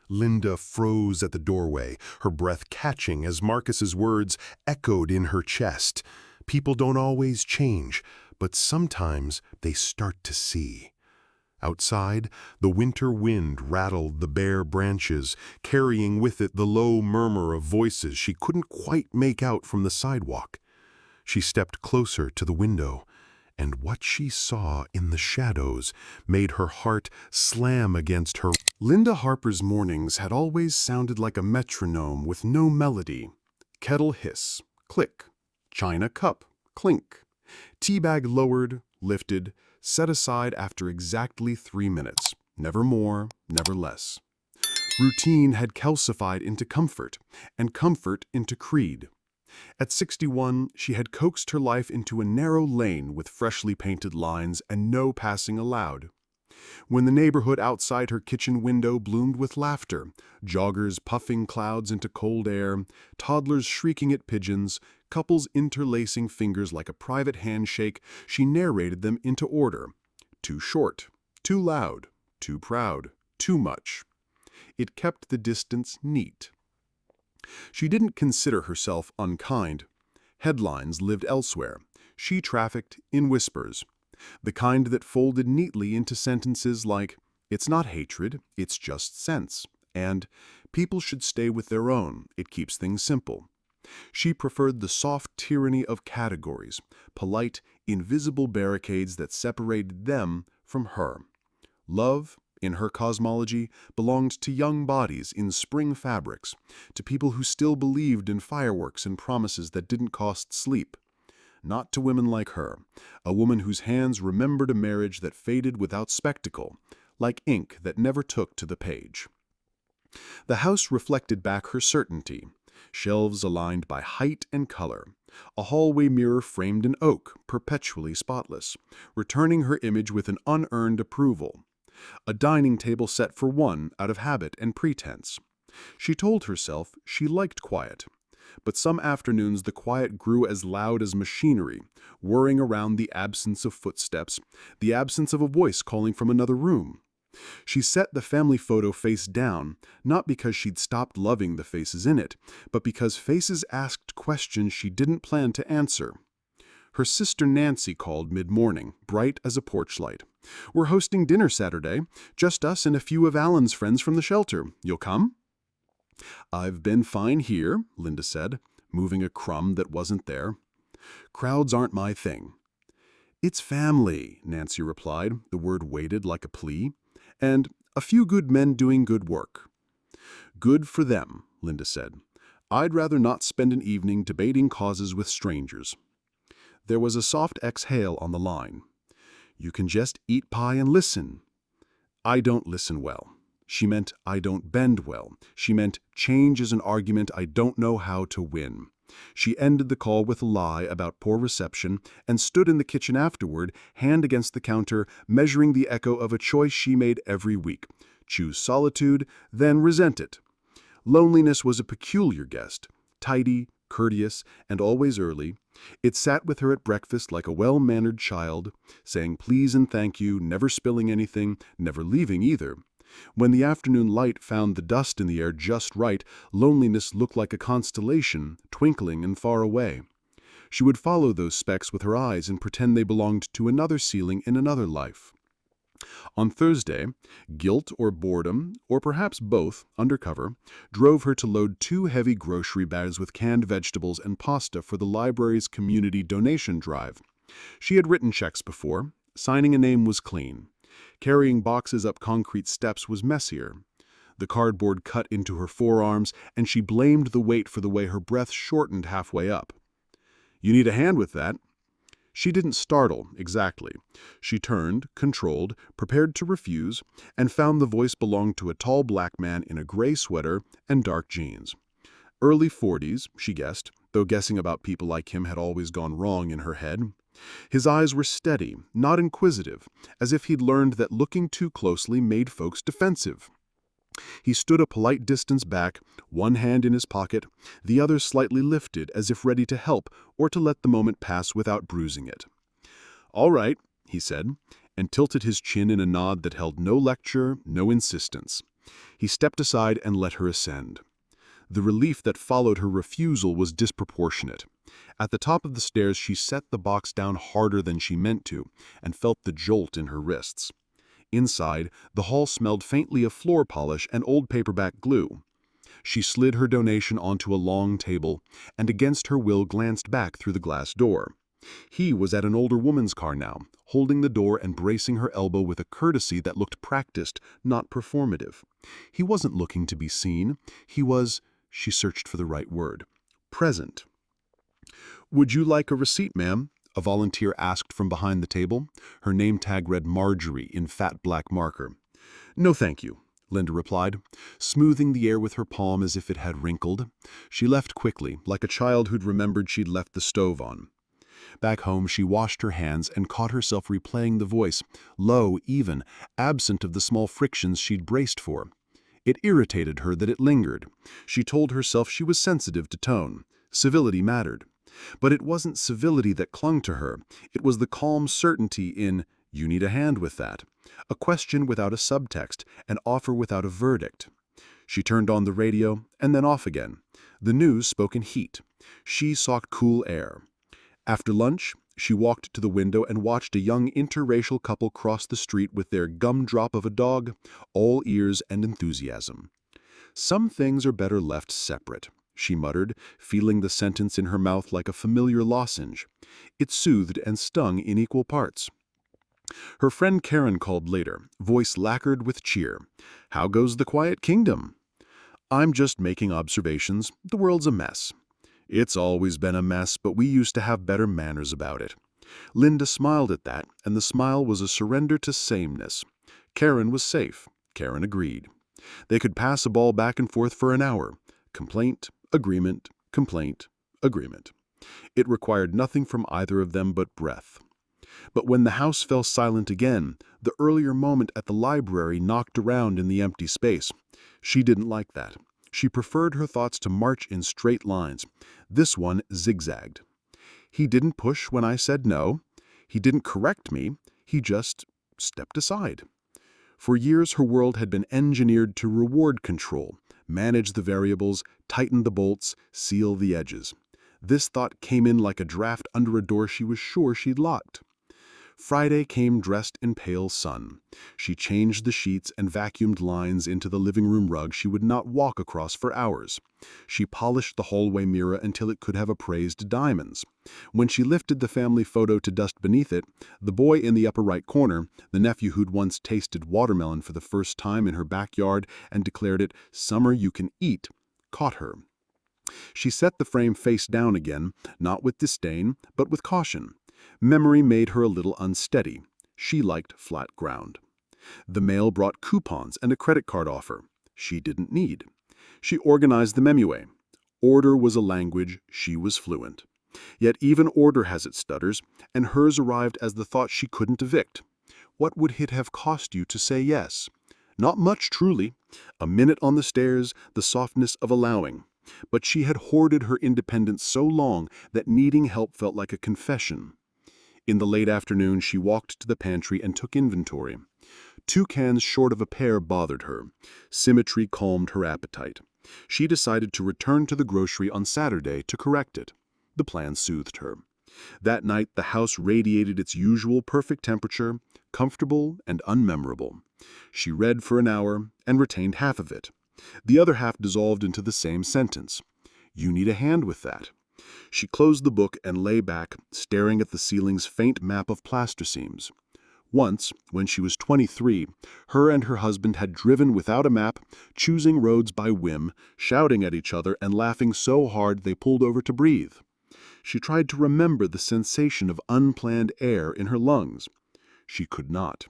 Linda froze at the doorway, her breath catching as Marcus's words echoed in her chest. People don't always change, but sometimes they start to see. Outside, the winter wind rattled the bare branches, carrying with it the low murmur of voices she couldn't quite make out from the sidewalk. She stepped closer to the window, and what she saw in the shadows made her heart slam against her. Linda Harper's mornings had always sounded like a metronome with no melody. Kettle hiss, click. China cup, clink. Teabag lowered, lifted, set aside after exactly 3 minutes. Never more, never less. Routine had calcified into comfort, and comfort into creed. At 61, she had coaxed her life into a narrow lane with freshly painted lines and no passing allowed. When the neighborhood outside her kitchen window bloomed with laughter, joggers puffing clouds into cold air, toddlers shrieking at pigeons, couples interlacing fingers like a private handshake, she narrated them into order. Too short, too loud, too proud, too much. It kept the distance neat. She didn't consider herself unkind. Headlines lived elsewhere. She trafficked in whispers, the kind that folded neatly into sentences like, "It's not hatred, it's just sense," and "People should stay with their own, it keeps things simple." She preferred the soft tyranny of categories, polite, invisible barricades that separated them from her. Love, in her cosmology, belonged to young bodies in spring fabrics, to people who still believed in fireworks and promises that didn't cost sleep. Not to women like her, a woman whose hands remembered a marriage that faded without spectacle, like ink that never took to the page. The house reflected back her certainty, shelves aligned by height and color, a hallway mirror framed in oak, perpetually spotless, returning her image with an unearned approval. A dining table set for one out of habit and pretense. She told herself she liked quiet. But some afternoons the quiet grew as loud as machinery, whirring around the absence of footsteps, the absence of a voice calling from another room. She set the family photo face down, not because she'd stopped loving the faces in it, but because faces asked questions she didn't plan to answer. Her sister Nancy called mid-morning, bright as a porch light. "We're hosting dinner Saturday, just us and a few of Alan's friends from the shelter. You'll come?" "I've been fine here," Linda said, moving a crumb that wasn't there. "Crowds aren't my thing." "It's family," Nancy replied, the word weighted like a plea. "And a few good men doing good work." "Good for them," Linda said. "I'd rather not spend an evening debating causes with strangers." There was a soft exhale on the line. "You can just eat pie and listen." "I don't listen well." She meant I don't bend well. She meant change is an argument I don't know how to win. She ended the call with a lie about poor reception and stood in the kitchen afterward, hand against the counter, measuring the echo of a choice she made every week. Choose solitude, then resent it. Loneliness was a peculiar guest, tidy, courteous, and always early. It sat with her at breakfast like a well-mannered child, saying please and thank you, never spilling anything, never leaving either. When the afternoon light found the dust in the air just right, loneliness looked like a constellation, twinkling and far away. She would follow those specks with her eyes and pretend they belonged to another ceiling in another life. On Thursday, guilt or boredom, or perhaps both, undercover, drove her to load 2 heavy grocery bags with canned vegetables and pasta for the library's community donation drive. She had written checks before. Signing a name was clean. Carrying boxes up concrete steps was messier. The cardboard cut into her forearms, and she blamed the weight for the way her breath shortened halfway up. "You need a hand with that." She didn't startle, exactly. She turned, controlled, prepared to refuse, and found the voice belonged to a tall black man in a gray sweater and dark jeans. Early 40s, she guessed, though guessing about people like him had always gone wrong in her head. His eyes were steady, not inquisitive, as if he'd learned that looking too closely made folks defensive. He stood a polite distance back, one hand in his pocket, the other slightly lifted as if ready to help or to let the moment pass without bruising it. "All right," he said, and tilted his chin in a nod that held no lecture, no insistence. He stepped aside and let her ascend. The relief that followed her refusal was disproportionate. At the top of the stairs, she set the box down harder than she meant to, and felt the jolt in her wrists. Inside, the hall smelled faintly of floor polish and old paperback glue. She slid her donation onto a long table, and against her will glanced back through the glass door. He was at an older woman's car now, holding the door and bracing her elbow with a courtesy that looked practiced, not performative. He wasn't looking to be seen. He was, she searched for the right word, present. "Would you like a receipt, ma'am?" a volunteer asked from behind the table. Her name tag read Marjorie in fat black marker. "No, thank you," Linda replied, smoothing the air with her palm as if it had wrinkled. She left quickly, like a child who'd remembered she'd left the stove on. Back home, she washed her hands and caught herself replaying the voice, low, even, absent of the small frictions she'd braced for. It irritated her that it lingered. She told herself she was sensitive to tone. Civility mattered. But it wasn't civility that clung to her. It was the calm certainty in, "You need a hand with that." A question without a subtext, an offer without a verdict. She turned on the radio, and then off again. The news spoke in heat. She sought cool air. After lunch, she walked to the window and watched a young interracial couple cross the street with their gumdrop of a dog, all ears and enthusiasm. "Some things are better left separate," she muttered, feeling the sentence in her mouth like a familiar lozenge. It soothed and stung in equal parts. Her friend Karen called later, voice lacquered with cheer. "How goes the quiet kingdom?" "I'm just making observations. The world's a mess." "It's always been a mess, but we used to have better manners about it." Linda smiled at that, and the smile was a surrender to sameness. Karen was safe. Karen agreed. They could pass a ball back and forth for an hour. Complaint, agreement, complaint, agreement. It required nothing from either of them but breath. But when the house fell silent again, the earlier moment at the library knocked around in the empty space. She didn't like that. She preferred her thoughts to march in straight lines. This one zigzagged. "He didn't push when I said no. He didn't correct me. He just stepped aside." For years, her world had been engineered to reward control, manage the variables, tighten the bolts, seal the edges. This thought came in like a draft under a door she was sure she'd locked. Friday came dressed in pale sun. She changed the sheets and vacuumed lines into the living room rug she would not walk across for hours. She polished the hallway mirror until it could have appraised diamonds. When she lifted the family photo to dust beneath it, the boy in the upper right corner, the nephew who'd once tasted watermelon for the first time in her backyard and declared it "summer you can eat," caught her. She set the frame face down again, not with disdain, but with caution. Memory made her a little unsteady. She liked flat ground. The mail brought coupons and a credit card offer. She didn't need. She organized them anyway. Order was a language she was fluent. Yet even order has its stutters, and hers arrived as the thought she couldn't evict. What would it have cost you to say yes? Not much, truly. A minute on the stairs, the softness of allowing. But she had hoarded her independence so long that needing help felt like a confession. In the late afternoon, she walked to the pantry and took inventory. 2 cans short of a pear bothered her. Symmetry calmed her appetite. She decided to return to the grocery on Saturday to correct it. The plan soothed her. That night, the house radiated its usual perfect temperature, comfortable and unmemorable. She read for an hour and retained half of it. The other half dissolved into the same sentence. "You need a hand with that." She closed the book and lay back, staring at the ceiling's faint map of plaster seams. Once, when she was 23, her and her husband had driven without a map, choosing roads by whim, shouting at each other and laughing so hard they pulled over to breathe. She tried to remember the sensation of unplanned air in her lungs. She could not.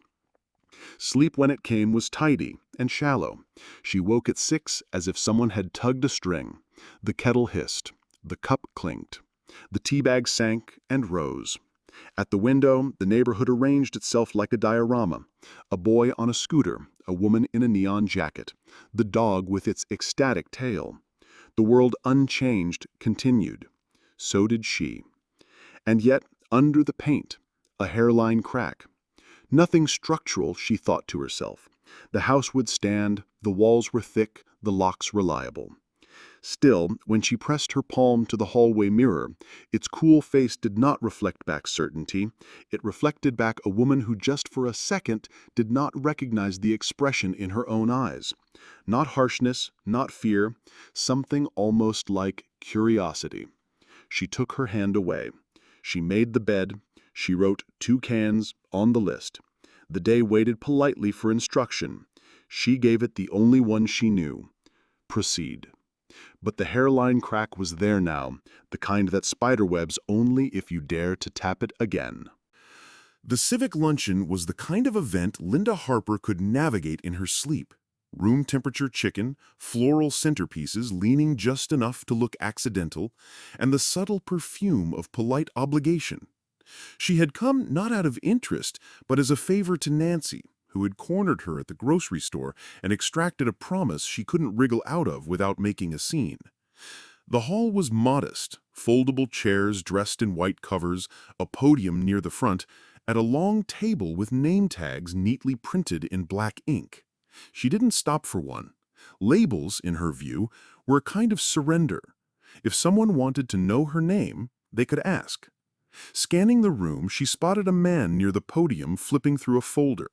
Sleep when it came was tidy and shallow. She woke at 6 as if someone had tugged a string. The kettle hissed. The cup clinked. The tea bag sank and rose. At the window, the neighborhood arranged itself like a diorama. A boy on a scooter, a woman in a neon jacket, the dog with its ecstatic tail. The world unchanged continued. So did she. And yet, under the paint, a hairline crack. Nothing structural, she thought to herself. The house would stand, the walls were thick, the locks reliable. Still, when she pressed her palm to the hallway mirror, its cool face did not reflect back certainty. It reflected back a woman who just for a second did not recognize the expression in her own eyes. Not harshness, not fear, something almost like curiosity. She took her hand away. She made the bed. She wrote 2 cans on the list. The day waited politely for instruction. She gave it the only one she knew. Proceed. But the hairline crack was there now, the kind that spiderwebs only if you dare to tap it again. The civic luncheon was the kind of event Linda Harper could navigate in her sleep. Room temperature chicken, floral centerpieces leaning just enough to look accidental, and the subtle perfume of polite obligation. She had come not out of interest, but as a favor to Nancy, who had cornered her at the grocery store and extracted a promise she couldn't wriggle out of without making a scene. The hall was modest, foldable chairs dressed in white covers, a podium near the front, and a long table with name tags neatly printed in black ink. She didn't stop for one. Labels, in her view, were a kind of surrender. If someone wanted to know her name, they could ask. Scanning the room, she spotted a man near the podium flipping through a folder.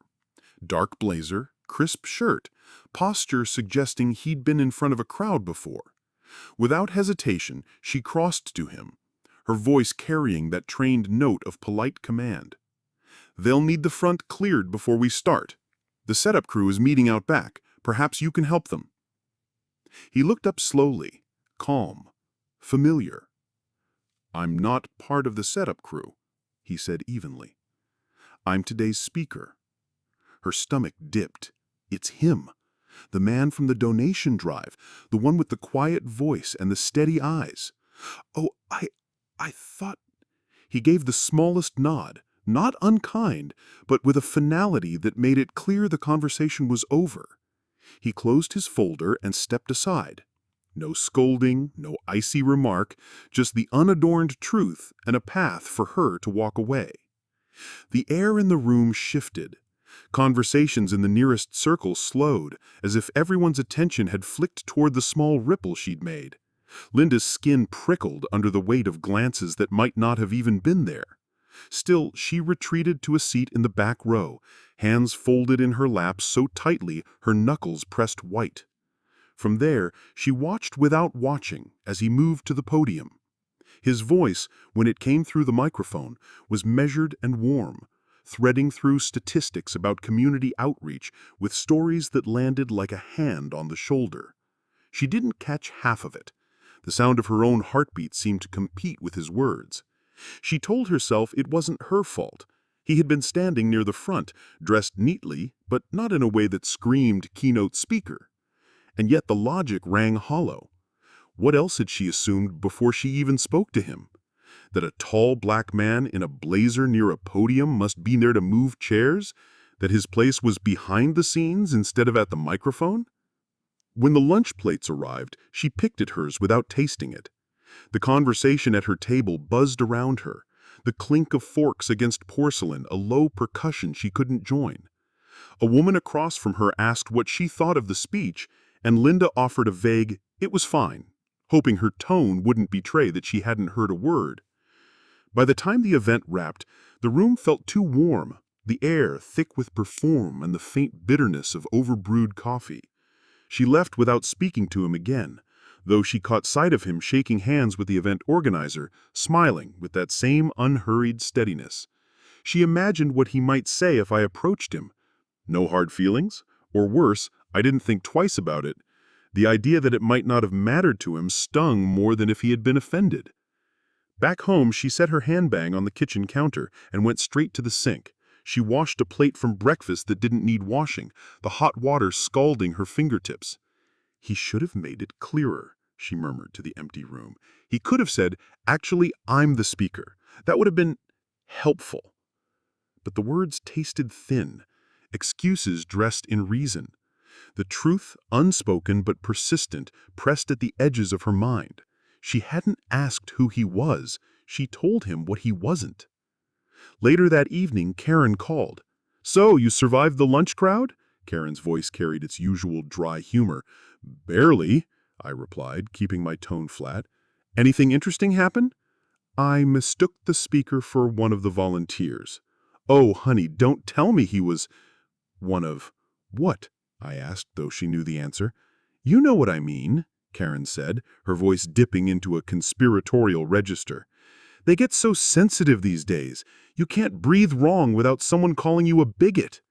Dark blazer, crisp shirt, posture suggesting he'd been in front of a crowd before. Without hesitation, she crossed to him, her voice carrying that trained note of polite command. "They'll need the front cleared before we start. The setup crew is meeting out back. Perhaps you can help them." He looked up slowly, calm, familiar. "I'm not part of the setup crew," he said evenly. "I'm today's speaker." Her stomach dipped. It's him. The man from the donation drive, the one with the quiet voice and the steady eyes. "Oh, I thought—" He gave the smallest nod, not unkind, but with a finality that made it clear the conversation was over. He closed his folder and stepped aside. No scolding, no icy remark, just the unadorned truth and a path for her to walk away. The air in the room shifted. Conversations in the nearest circle slowed, as if everyone's attention had flicked toward the small ripple she'd made. Linda's skin prickled under the weight of glances that might not have even been there. Still, she retreated to a seat in the back row, hands folded in her lap so tightly her knuckles pressed white. From there, she watched without watching as he moved to the podium. His voice, when it came through the microphone, was measured and warm, threading through statistics about community outreach with stories that landed like a hand on the shoulder. She didn't catch half of it. The sound of her own heartbeat seemed to compete with his words. She told herself it wasn't her fault. He had been standing near the front, dressed neatly, but not in a way that screamed keynote speaker. And yet the logic rang hollow. What else had she assumed before she even spoke to him? That a tall black man in a blazer near a podium must be there to move chairs? That his place was behind the scenes instead of at the microphone? When the lunch plates arrived, she picked at hers without tasting it. The conversation at her table buzzed around her, the clink of forks against porcelain, a low percussion she couldn't join. A woman across from her asked what she thought of the speech, and Linda offered a vague, "It was fine," hoping her tone wouldn't betray that she hadn't heard a word. By the time the event wrapped, the room felt too warm, the air thick with perfume and the faint bitterness of overbrewed coffee. She left without speaking to him again, though she caught sight of him shaking hands with the event organizer, smiling with that same unhurried steadiness. She imagined what he might say if I approached him. No hard feelings? Or worse, I didn't think twice about it. The idea that it might not have mattered to him stung more than if he had been offended. Back home, she set her handbag on the kitchen counter and went straight to the sink. She washed a plate from breakfast that didn't need washing, the hot water scalding her fingertips. "He should have made it clearer," she murmured to the empty room. "He could have said, 'Actually, I'm the speaker.' That would have been helpful." But the words tasted thin, excuses dressed in reason. The truth, unspoken but persistent, pressed at the edges of her mind. She hadn't asked who he was. She told him what he wasn't. Later that evening, Karen called. "So, you survived the lunch crowd?" Karen's voice carried its usual dry humor. "Barely," I replied, keeping my tone flat. "Anything interesting happen?" I mistook the speaker for one of the volunteers. "Oh, honey, don't tell me he was—" "One of what?" I asked, though she knew the answer. "You know what I mean," Karen said, her voice dipping into a conspiratorial register. "They get so sensitive these days. You can't breathe wrong without someone calling you a bigot."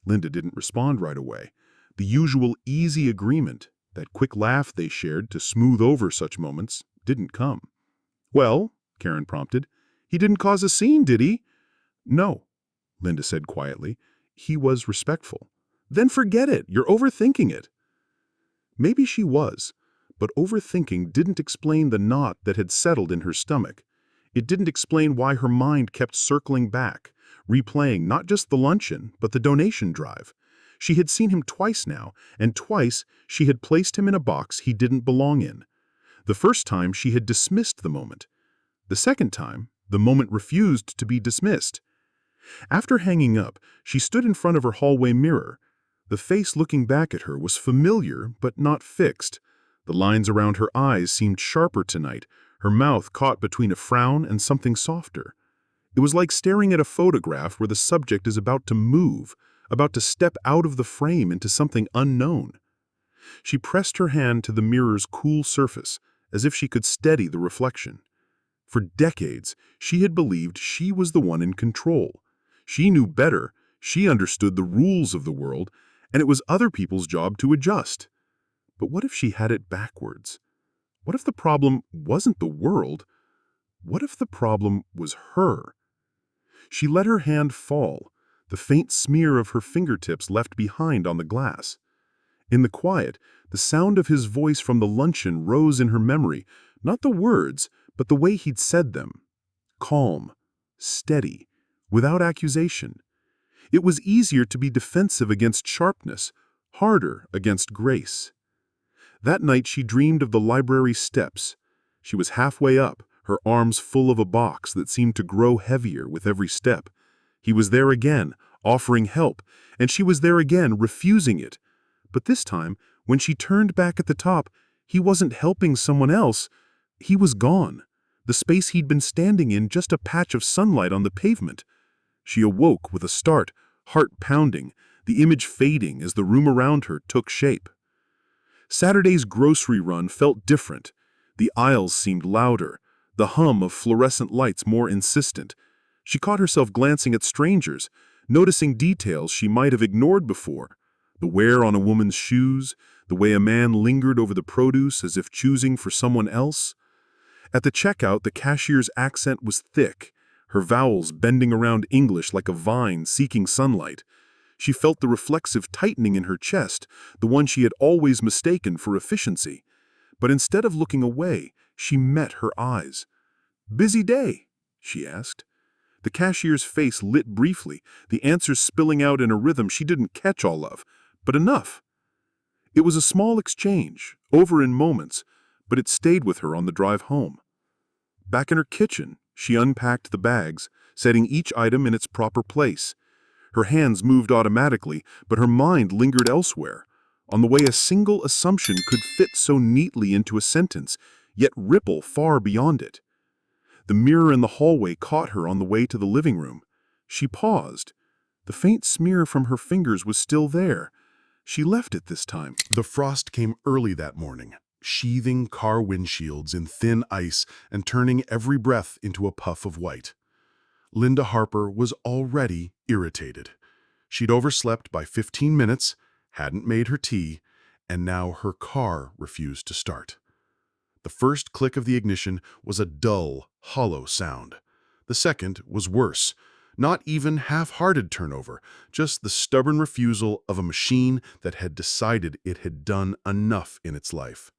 Linda didn't respond right away. The usual easy agreement, that quick laugh they shared to smooth over such moments, didn't come. "Well," Karen prompted, "he didn't cause a scene, did he?" "No," Linda said quietly. "He was respectful." "Then forget it. You're overthinking it." Maybe she was, but overthinking didn't explain the knot that had settled in her stomach. It didn't explain why her mind kept circling back, replaying not just the luncheon, but the donation drive. She had seen him twice now, and twice she had placed him in a box he didn't belong in. The first time she had dismissed the moment. The second time, the moment refused to be dismissed. After hanging up, she stood in front of her hallway mirror. The face looking back at her was familiar, but not fixed. The lines around her eyes seemed sharper tonight, her mouth caught between a frown and something softer. It was like staring at a photograph where the subject is about to move, about to step out of the frame into something unknown. She pressed her hand to the mirror's cool surface, as if she could steady the reflection. For decades, she had believed she was the one in control. She knew better, she understood the rules of the world, and it was other people's job to adjust. But what if she had it backwards? What if the problem wasn't the world? What if the problem was her? She let her hand fall, the faint smear of her fingertips left behind on the glass. In the quiet, the sound of his voice from the luncheon rose in her memory, not the words, but the way he'd said them. Calm, steady, without accusation. It was easier to be defensive against sharpness, harder against grace. That night she dreamed of the library steps. She was halfway up, her arms full of a box that seemed to grow heavier with every step. He was there again, offering help, and she was there again, refusing it. But this time, when she turned back at the top, he wasn't helping someone else. He was gone. The space he'd been standing in, just a patch of sunlight on the pavement. She awoke with a start, heart pounding, the image fading as the room around her took shape. Saturday's grocery run felt different. The aisles seemed louder, the hum of fluorescent lights more insistent. She caught herself glancing at strangers, noticing details she might have ignored before. The wear on a woman's shoes, the way a man lingered over the produce as if choosing for someone else. At the checkout, the cashier's accent was thick, her vowels bending around English like a vine seeking sunlight. She felt the reflexive tightening in her chest, the one she had always mistaken for efficiency. But instead of looking away, she met her eyes. "Busy day?" she asked. The cashier's face lit briefly, the answers spilling out in a rhythm she didn't catch all of, but enough. It was a small exchange, over in moments, but it stayed with her on the drive home. Back in her kitchen, she unpacked the bags, setting each item in its proper place. Her hands moved automatically, but her mind lingered elsewhere, on the way a single assumption could fit so neatly into a sentence, yet ripple far beyond it. The mirror in the hallway caught her on the way to the living room. She paused. The faint smear from her fingers was still there. She left it this time. The frost came early that morning, sheathing car windshields in thin ice and turning every breath into a puff of white. Linda Harper was already irritated. She'd overslept by 15 minutes, hadn't made her tea, and now her car refused to start. The first click of the ignition was a dull, hollow sound. The second was worse. Not even half-hearted turnover, just the stubborn refusal of a machine that had decided it had done enough in its life.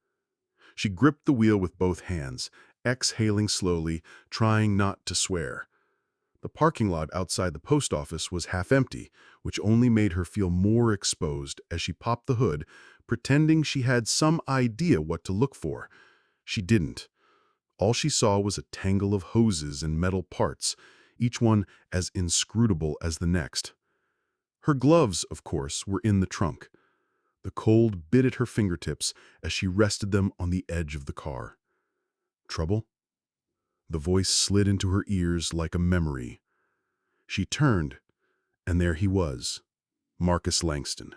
She gripped the wheel with both hands, exhaling slowly, trying not to swear. The parking lot outside the post office was half empty, which only made her feel more exposed as she popped the hood, pretending she had some idea what to look for. She didn't. All she saw was a tangle of hoses and metal parts, each one as inscrutable as the next. Her gloves, of course, were in the trunk. The cold bit at her fingertips as she rested them on the edge of the car. Trouble? The voice slid into her ears like a memory. She turned, and there he was, Marcus Langston.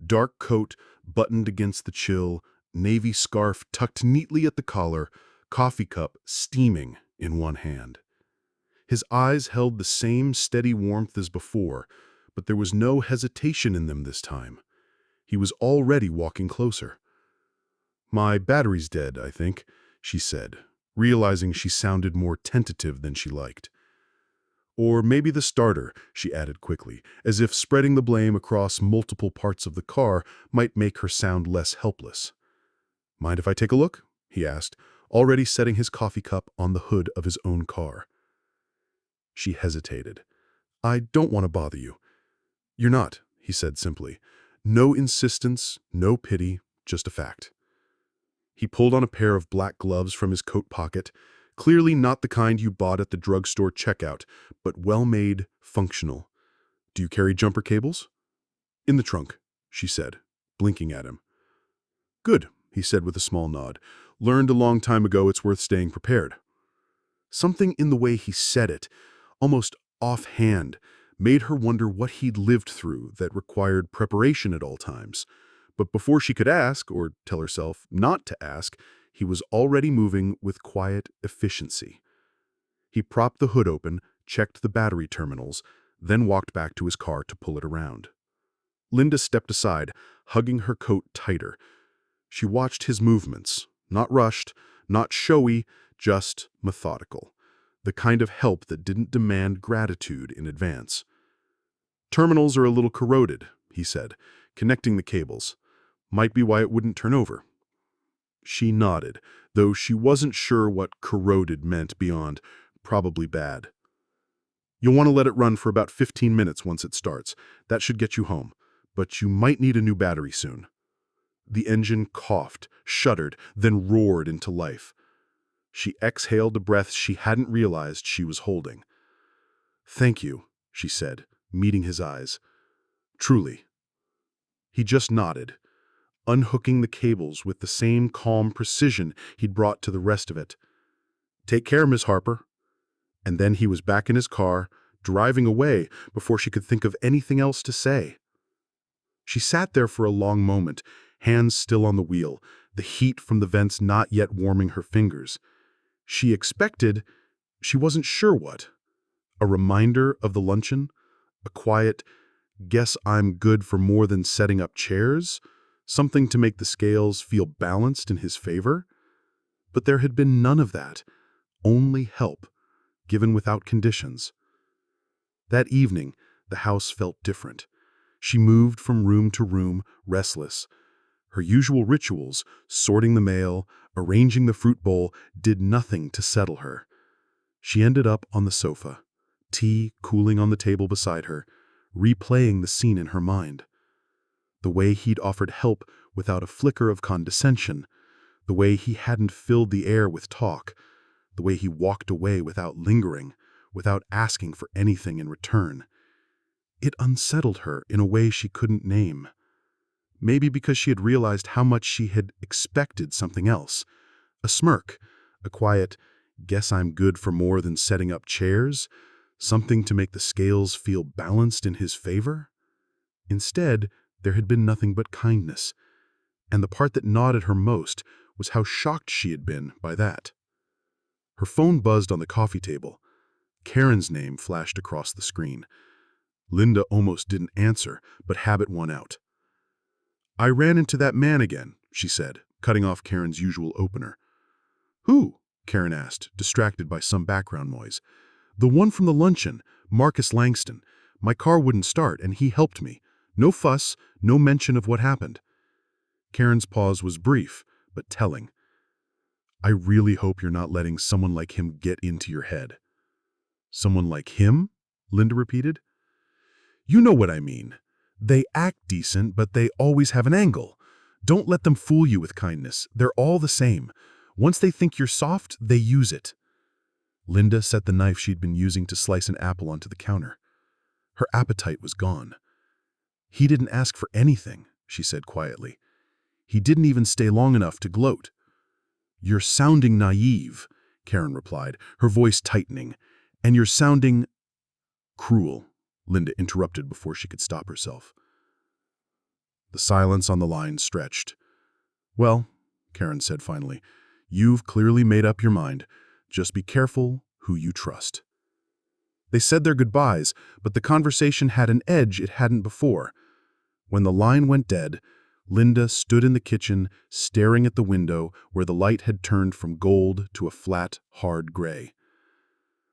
Dark coat buttoned against the chill, navy scarf tucked neatly at the collar, coffee cup steaming in one hand. His eyes held the same steady warmth as before, but there was no hesitation in them this time. He was already walking closer. "My battery's dead, I think," she said, realizing she sounded more tentative than she liked. "Or maybe the starter," she added quickly, as if spreading the blame across multiple parts of the car might make her sound less helpless. "Mind if I take a look?" he asked, already setting his coffee cup on the hood of his own car. She hesitated. "I don't want to bother you." "You're not," he said simply. No insistence, no pity, just a fact. He pulled on a pair of black gloves from his coat pocket, clearly not the kind you bought at the drugstore checkout, but well-made, functional. "Do you carry jumper cables?" "In the trunk," she said, blinking at him. "Good," he said with a small nod. "Learned a long time ago it's worth staying prepared." Something in the way he said it, almost offhand, made her wonder what he'd lived through that required preparation at all times. But before she could ask, or tell herself not to ask, he was already moving with quiet efficiency. He propped the hood open, checked the battery terminals, then walked back to his car to pull it around. Linda stepped aside, hugging her coat tighter. She watched his movements, not rushed, not showy, just methodical. The kind of help that didn't demand gratitude in advance. "Terminals are a little corroded," he said, connecting the cables. "Might be why it wouldn't turn over." She nodded, though she wasn't sure what corroded meant beyond probably bad. "You'll want to let it run for about 15 minutes once it starts. That should get you home. But you might need a new battery soon." The engine coughed, shuddered, then roared into life. She exhaled a breath she hadn't realized she was holding. "Thank you," she said, meeting his eyes. "Truly." He just nodded, unhooking the cables with the same calm precision he'd brought to the rest of it. "Take care, Miss Harper." And then he was back in his car, driving away before she could think of anything else to say. She sat there for a long moment, hands still on the wheel, the heat from the vents not yet warming her fingers. She expected, she wasn't sure what. A reminder of the luncheon? A quiet, "Guess I'm good for more than setting up chairs"? Something to make the scales feel balanced in his favor? But there had been none of that. Only help, given without conditions. That evening, the house felt different. She moved from room to room, restless. Her usual rituals, sorting the mail, arranging the fruit bowl, did nothing to settle her. She ended up on the sofa, tea cooling on the table beside her, replaying the scene in her mind. The way he'd offered help without a flicker of condescension, the way he hadn't filled the air with talk, the way he walked away without lingering, without asking for anything in return. It unsettled her in a way she couldn't name. Maybe because she had realized how much she had expected something else. A smirk, a quiet, "Guess I'm good for more than setting up chairs," something to make the scales feel balanced in his favor. Instead, there had been nothing but kindness. And the part that gnawed her most was how shocked she had been by that. Her phone buzzed on the coffee table. Karen's name flashed across the screen. Linda almost didn't answer, but habit won out. "I ran into that man again," she said, cutting off Karen's usual opener. "Who?" Karen asked, distracted by some background noise. "The one from the luncheon, Marcus Langston. My car wouldn't start, and he helped me. No fuss, no mention of what happened." Karen's pause was brief, but telling. "I really hope you're not letting someone like him get into your head." "Someone like him?" Linda repeated. "You know what I mean. They act decent, but they always have an angle. Don't let them fool you with kindness. They're all the same. Once they think you're soft, they use it." Linda set the knife she'd been using to slice an apple onto the counter. Her appetite was gone. "He didn't ask for anything," she said quietly. "He didn't even stay long enough to gloat." "You're sounding naive," Karen replied, her voice tightening. "And you're sounding cruel," Linda interrupted before she could stop herself. The silence on the line stretched. "Well," Karen said finally, "you've clearly made up your mind. Just be careful who you trust." They said their goodbyes, but the conversation had an edge it hadn't before. When the line went dead, Linda stood in the kitchen, staring at the window where the light had turned from gold to a flat, hard gray.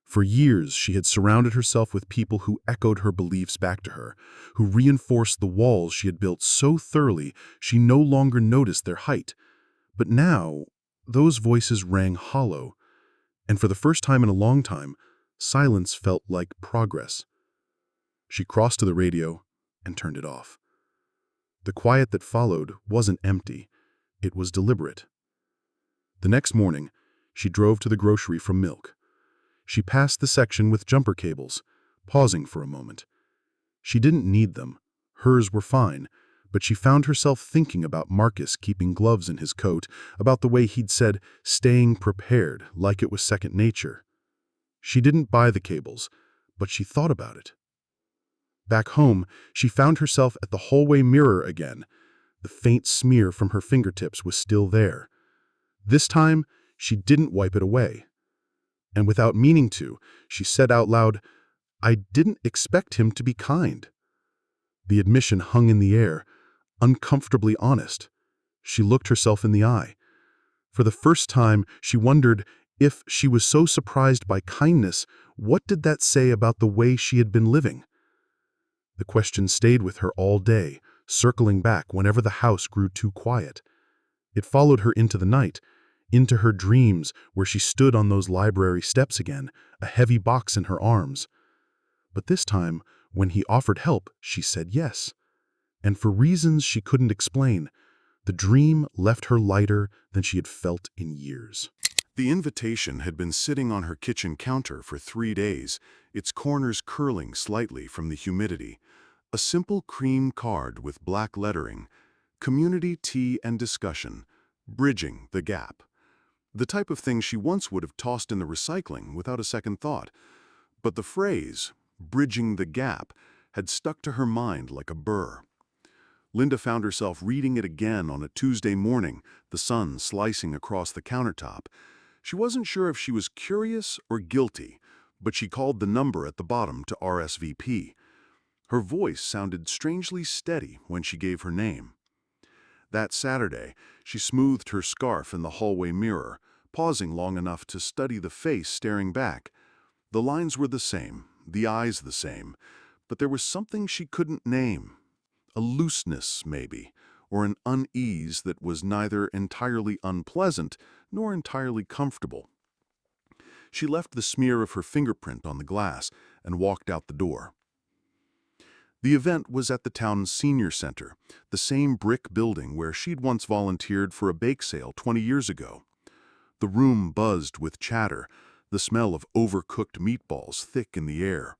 For years, she had surrounded herself with people who echoed her beliefs back to her, who reinforced the walls she had built so thoroughly she no longer noticed their height. But now, those voices rang hollow, and for the first time in a long time, silence felt like progress. She crossed to the radio and turned it off. The quiet that followed wasn't empty. It was deliberate. The next morning, she drove to the grocery for milk. She passed the section with jumper cables, pausing for a moment. She didn't need them. Hers were fine, but she found herself thinking about Marcus keeping gloves in his coat, about the way he'd said, staying prepared, like it was second nature. She didn't buy the cables, but she thought about it. Back home, she found herself at the hallway mirror again. The faint smear from her fingertips was still there. This time, she didn't wipe it away. And without meaning to, she said out loud, "I didn't expect him to be kind." The admission hung in the air, uncomfortably honest. She looked herself in the eye. For the first time, she wondered if she was so surprised by kindness, what did that say about the way she had been living? The question stayed with her all day, circling back whenever the house grew too quiet. It followed her into the night, into her dreams where she stood on those library steps again, a heavy box in her arms. But this time, when he offered help, she said yes. And for reasons she couldn't explain, the dream left her lighter than she had felt in years. The invitation had been sitting on her kitchen counter for 3 days, its corners curling slightly from the humidity. A simple cream card with black lettering, "Community Tea and Discussion, Bridging the Gap." The type of thing she once would have tossed in the recycling without a second thought. But the phrase, "bridging the gap," had stuck to her mind like a burr. Linda found herself reading it again on a Tuesday morning, the sun slicing across the countertop. She wasn't sure if she was curious or guilty, but she called the number at the bottom to RSVP. Her voice sounded strangely steady when she gave her name. That Saturday, she smoothed her scarf in the hallway mirror, pausing long enough to study the face staring back. The lines were the same, the eyes the same, but there was something she couldn't name. A looseness, maybe, or an unease that was neither entirely unpleasant nor entirely comfortable. She left the smear of her fingerprint on the glass and walked out the door. The event was at the town's senior center, the same brick building where she'd once volunteered for a bake sale 20 years ago. The room buzzed with chatter, the smell of overcooked meatballs thick in the air.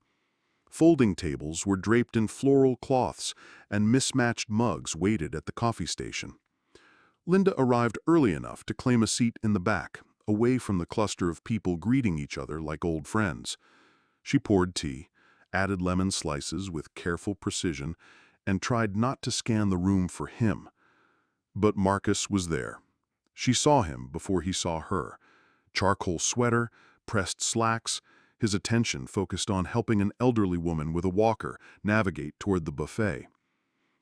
Folding tables were draped in floral cloths, and mismatched mugs waited at the coffee station. Linda arrived early enough to claim a seat in the back, away from the cluster of people greeting each other like old friends. She poured tea, added lemon slices with careful precision, and tried not to scan the room for him. But Marcus was there. She saw him before he saw her. Charcoal sweater, pressed slacks, his attention focused on helping an elderly woman with a walker navigate toward the buffet.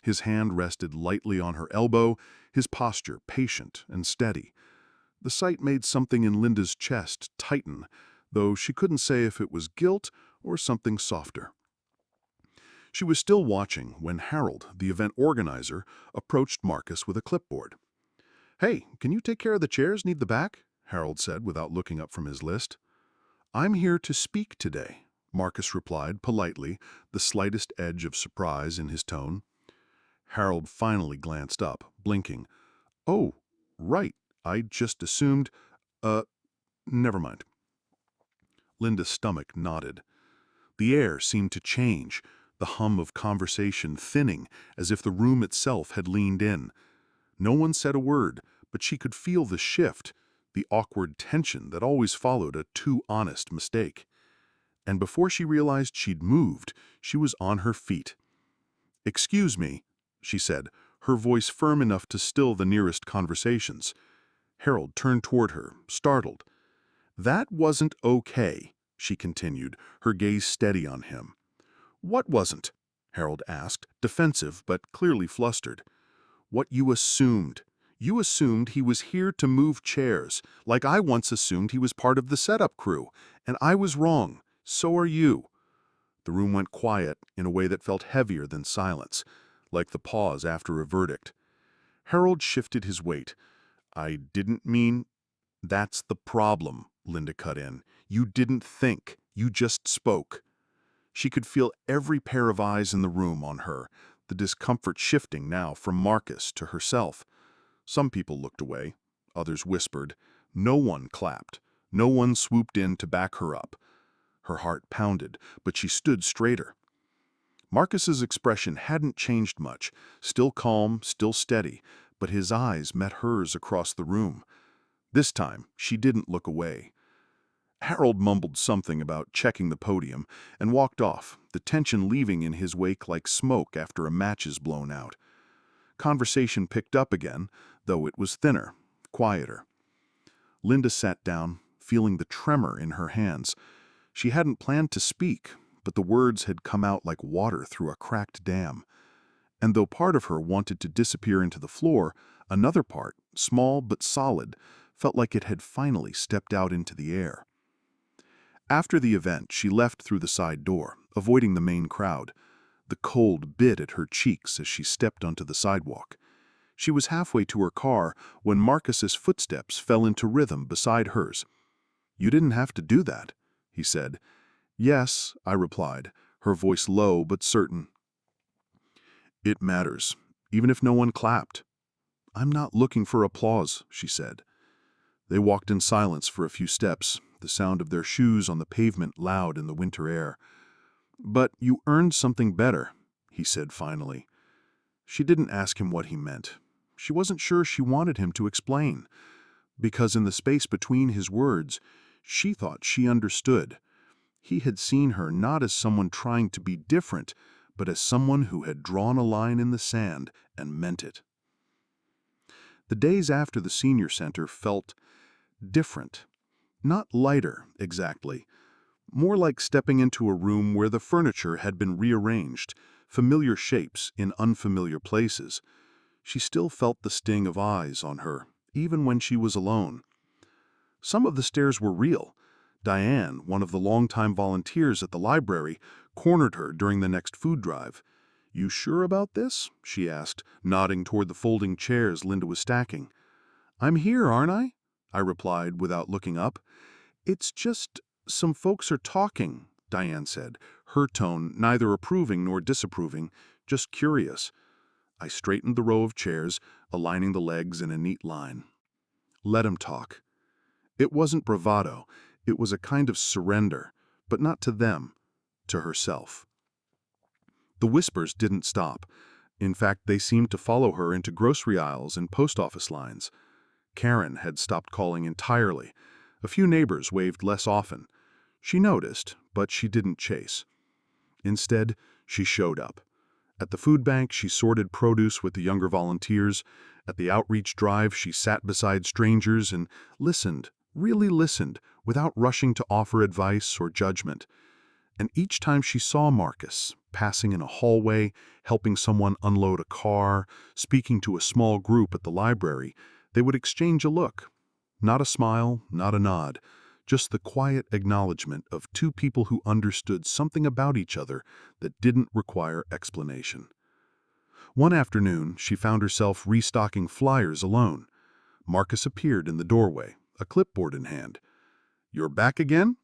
His hand rested lightly on her elbow, his posture patient and steady. The sight made something in Linda's chest tighten, though she couldn't say if it was guilt or something softer. She was still watching when Harold, the event organizer, approached Marcus with a clipboard. "Hey, can you take care of the chairs? Need the back?" Harold said without looking up from his list. "I'm here to speak today," Marcus replied politely, the slightest edge of surprise in his tone. Harold finally glanced up, blinking. "Oh, right, I just assumed, never mind." Linda's stomach nodded. The air seemed to change, the hum of conversation thinning as if the room itself had leaned in. No one said a word, but she could feel the shift, the awkward tension that always followed a too honest mistake. And before she realized she'd moved, she was on her feet. "Excuse me," she said, her voice firm enough to still the nearest conversations. Harold turned toward her, startled. "That wasn't okay," she continued, her gaze steady on him. "What wasn't?" Harold asked, defensive but clearly flustered. "What you assumed. You assumed he was here to move chairs, like I once assumed he was part of the setup crew. And I was wrong. So are you." The room went quiet in a way that felt heavier than silence, like the pause after a verdict. Harold shifted his weight. "I didn't mean—" "That's the problem," Linda cut in. "You didn't think. You just spoke." She could feel every pair of eyes in the room on her, the discomfort shifting now from Marcus to herself. Some people looked away. Others whispered. No one clapped. No one swooped in to back her up. Her heart pounded, but she stood straighter. Marcus's expression hadn't changed much, still calm, still steady, but his eyes met hers across the room. This time, she didn't look away. Harold mumbled something about checking the podium and walked off, the tension leaving in his wake like smoke after a match is blown out. Conversation picked up again, though it was thinner, quieter. Linda sat down, feeling the tremor in her hands. She hadn't planned to speak, but the words had come out like water through a cracked dam. And though part of her wanted to disappear into the floor, another part, small but solid, felt like it had finally stepped out into the air. After the event, she left through the side door, avoiding the main crowd. The cold bit at her cheeks as she stepped onto the sidewalk. She was halfway to her car when Marcus's footsteps fell into rhythm beside hers. "You didn't have to do that," he said. "Yes," I replied, her voice low but certain. "It matters, even if no one clapped." "I'm not looking for applause," she said. They walked in silence for a few steps, the sound of their shoes on the pavement loud in the winter air. "But you earned something better," he said finally. She didn't ask him what he meant. She wasn't sure she wanted him to explain, because in the space between his words, she thought she understood. He had seen her not as someone trying to be different, but as someone who had drawn a line in the sand and meant it. The days after the senior center felt different. Not lighter, exactly. More like stepping into a room where the furniture had been rearranged, familiar shapes in unfamiliar places. She still felt the sting of eyes on her, even when she was alone. Some of the stares were real. Diane, one of the longtime volunteers at the library, cornered her during the next food drive. "You sure about this?" she asked, nodding toward the folding chairs Linda was stacking. "I'm here, aren't I?" I replied without looking up. "It's just some folks are talking," Diane said, her tone neither approving nor disapproving, just curious. I straightened the row of chairs, aligning the legs in a neat line. "Let 'em talk." It wasn't bravado, it was a kind of surrender, but not to them, to herself. The whispers didn't stop. In fact, they seemed to follow her into grocery aisles and post office lines. Karen had stopped calling entirely. A few neighbors waved less often. She noticed, but she didn't chase. Instead, she showed up. At the food bank, she sorted produce with the younger volunteers. At the outreach drive, she sat beside strangers and listened, really listened, without rushing to offer advice or judgment. And each time she saw Marcus, passing in a hallway, helping someone unload a car, speaking to a small group at the library, they would exchange a look. Not a smile, not a nod, just the quiet acknowledgement of two people who understood something about each other that didn't require explanation. One afternoon, she found herself restocking flyers alone. Marcus appeared in the doorway, a clipboard in hand. "You're back again?"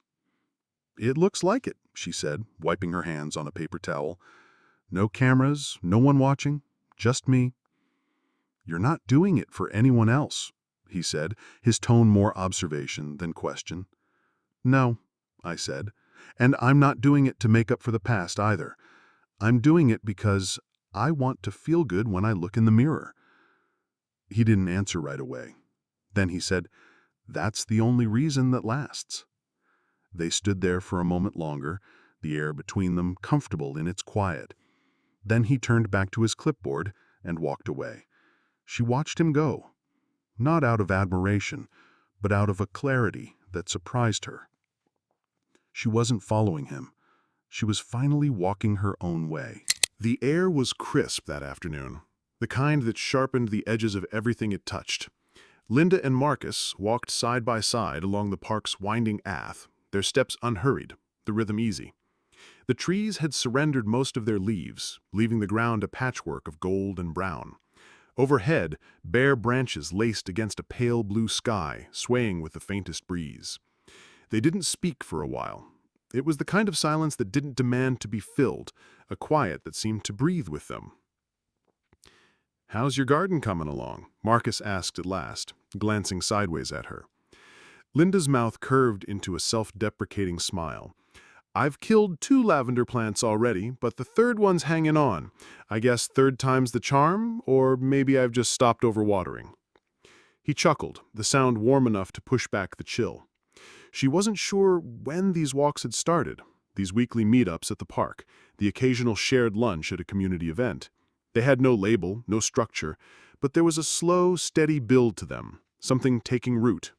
"It looks like it," she said, wiping her hands on a paper towel. "No cameras, no one watching, just me." "You're not doing it for anyone else," he said, his tone more observation than question. "No," I said, "and I'm not doing it to make up for the past either. I'm doing it because I want to feel good when I look in the mirror." He didn't answer right away. Then he said, "That's the only reason that lasts." They stood there for a moment longer, the air between them comfortable in its quiet. Then he turned back to his clipboard and walked away. She watched him go, not out of admiration, but out of a clarity that surprised her. She wasn't following him. She was finally walking her own way. The air was crisp that afternoon, the kind that sharpened the edges of everything it touched. Linda and Marcus walked side by side along the park's winding path, their steps unhurried, the rhythm easy. The trees had surrendered most of their leaves, leaving the ground a patchwork of gold and brown. Overhead, bare branches laced against a pale blue sky, swaying with the faintest breeze. They didn't speak for a while. It was the kind of silence that didn't demand to be filled, a quiet that seemed to breathe with them. "How's your garden coming along?" Marcus asked at last, glancing sideways at her. Linda's mouth curved into a self-deprecating smile. "I've killed 2 lavender plants already, but the third one's hanging on. I guess third time's the charm, or maybe I've just stopped overwatering." He chuckled, the sound warm enough to push back the chill. She wasn't sure when these walks had started, these weekly meetups at the park, the occasional shared lunch at a community event. They had no label, no structure, but there was a slow, steady build to them, something taking root.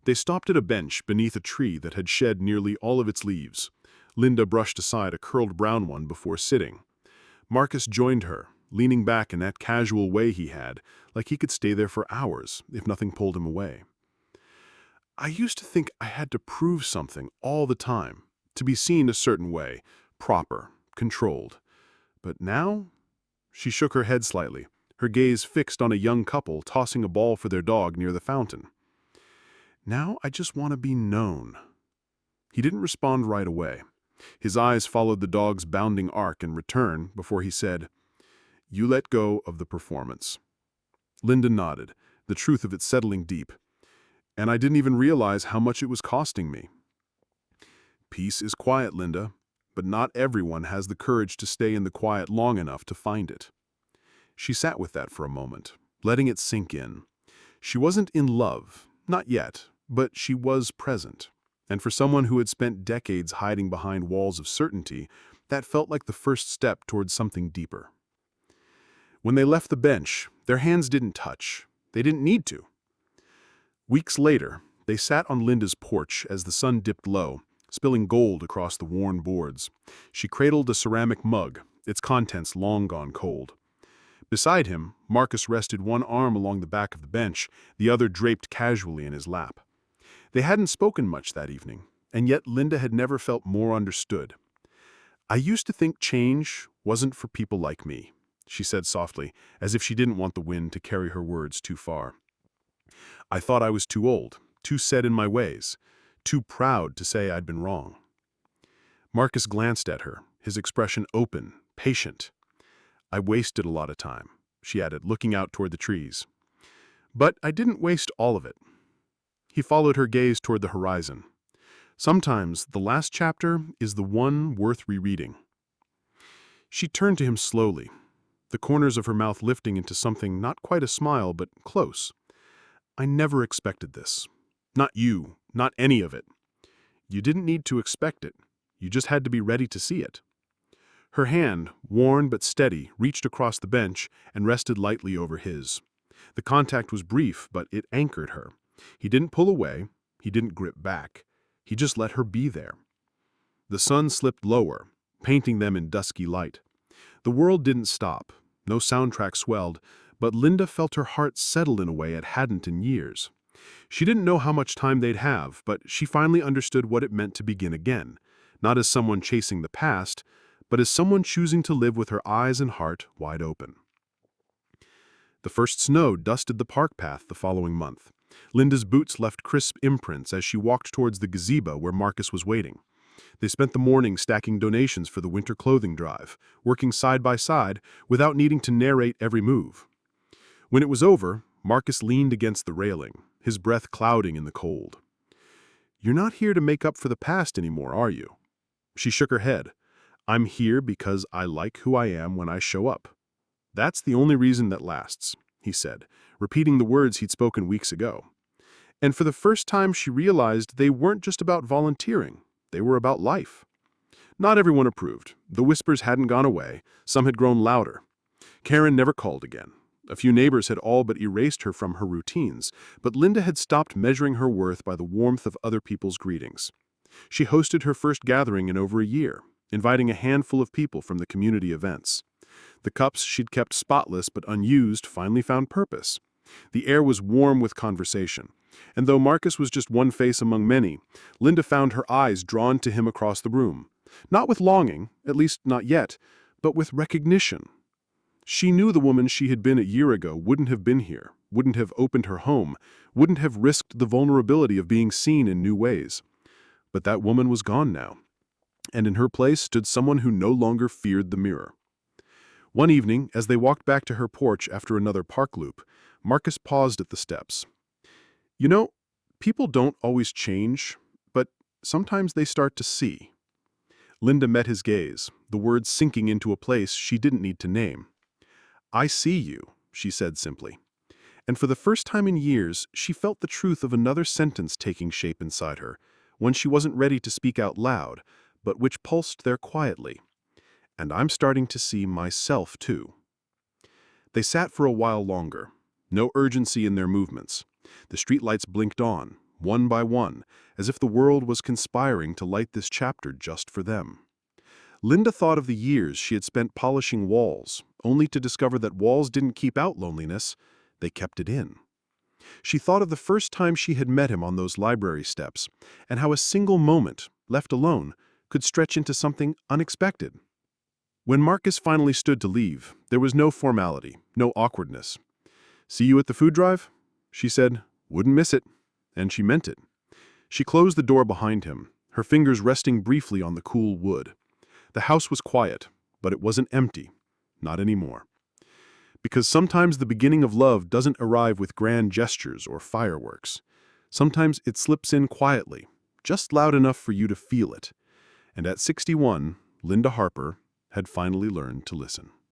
They stopped at a bench beneath a tree that had shed nearly all of its leaves. Linda brushed aside a curled brown one before sitting. Marcus joined her, leaning back in that casual way he had, like he could stay there for hours if nothing pulled him away. "I used to think I had to prove something all the time, to be seen a certain way, proper, controlled. But now?" She shook her head slightly, her gaze fixed on a young couple tossing a ball for their dog near the fountain. "Now I just want to be known." He didn't respond right away. His eyes followed the dog's bounding arc in return before he said, "You let go of the performance." Linda nodded, the truth of it settling deep. "And I didn't even realize how much it was costing me." "Peace is quiet, Linda, but not everyone has the courage to stay in the quiet long enough to find it." She sat with that for a moment, letting it sink in. She wasn't in love, not yet, but she was present. And for someone who had spent decades hiding behind walls of certainty, that felt like the first step towards something deeper. When they left the bench, their hands didn't touch. They didn't need to. Weeks later, they sat on Linda's porch as the sun dipped low, spilling gold across the worn boards. She cradled a ceramic mug, its contents long gone cold. Beside him, Marcus rested one arm along the back of the bench, the other draped casually in his lap. They hadn't spoken much that evening, and yet Linda had never felt more understood. "I used to think change wasn't for people like me," she said softly, as if she didn't want the wind to carry her words too far. "I thought I was too old, too set in my ways, too proud to say I'd been wrong." Marcus glanced at her, his expression open, patient. "I wasted a lot of time," she added, looking out toward the trees. "But I didn't waste all of it." He followed her gaze toward the horizon. "Sometimes the last chapter is the one worth rereading." She turned to him slowly, the corners of her mouth lifting into something not quite a smile, but close. "I never expected this. Not you, not any of it. You didn't need to expect it. You just had to be ready to see it." Her hand, worn but steady, reached across the bench and rested lightly over his. The contact was brief, but it anchored her. He didn't pull away, he didn't grip back. He just let her be there. The sun slipped lower, painting them in dusky light. The world didn't stop, no soundtrack swelled, but Linda felt her heart settle in a way it hadn't in years. She didn't know how much time they'd have, but she finally understood what it meant to begin again, not as someone chasing the past, but as someone choosing to live with her eyes and heart wide open. The first snow dusted the park path the following month. Linda's boots left crisp imprints as she walked towards the gazebo where Marcus was waiting. They spent the morning stacking donations for the winter clothing drive, working side by side without needing to narrate every move. When it was over, Marcus leaned against the railing, his breath clouding in the cold. "You're not here to make up for the past anymore, are you?" She shook her head. I'm here because I like who I am when I show up. That's the only reason that lasts, he said, repeating the words he'd spoken weeks ago. And for the first time she realized they weren't just about volunteering, they were about life. Not everyone approved. The whispers hadn't gone away, some had grown louder. Karen never called again. A few neighbors had all but erased her from her routines, but Linda had stopped measuring her worth by the warmth of other people's greetings. She hosted her first gathering in over a year, inviting a handful of people from the community events. The cups she'd kept spotless but unused finally found purpose. The air was warm with conversation, and though Marcus was just one face among many, Linda found her eyes drawn to him across the room. Not with longing, at least not yet, but with recognition. She knew the woman she had been a year ago wouldn't have been here, wouldn't have opened her home, wouldn't have risked the vulnerability of being seen in new ways. But that woman was gone now, and in her place stood someone who no longer feared the mirror. One evening, as they walked back to her porch after another park loop, Marcus paused at the steps. You know, people don't always change, but sometimes they start to see. Linda met his gaze, the words sinking into a place she didn't need to name. I see you, she said simply. And for the first time in years, she felt the truth of another sentence taking shape inside her, one she wasn't ready to speak out loud, but which pulsed there quietly. And I'm starting to see myself, too. They sat for a while longer, no urgency in their movements. The streetlights blinked on, one by one, as if the world was conspiring to light this chapter just for them. Linda thought of the years she had spent polishing walls, only to discover that walls didn't keep out loneliness, they kept it in. She thought of the first time she had met him on those library steps, and how a single moment, left alone, could stretch into something unexpected. When Marcus finally stood to leave, there was no formality, no awkwardness. See you at the food drive? She said, wouldn't miss it. And she meant it. She closed the door behind him, her fingers resting briefly on the cool wood. The house was quiet, but it wasn't empty. Not anymore. Because sometimes the beginning of love doesn't arrive with grand gestures or fireworks. Sometimes it slips in quietly, just loud enough for you to feel it. And at 61, Linda Harper had finally learned to listen.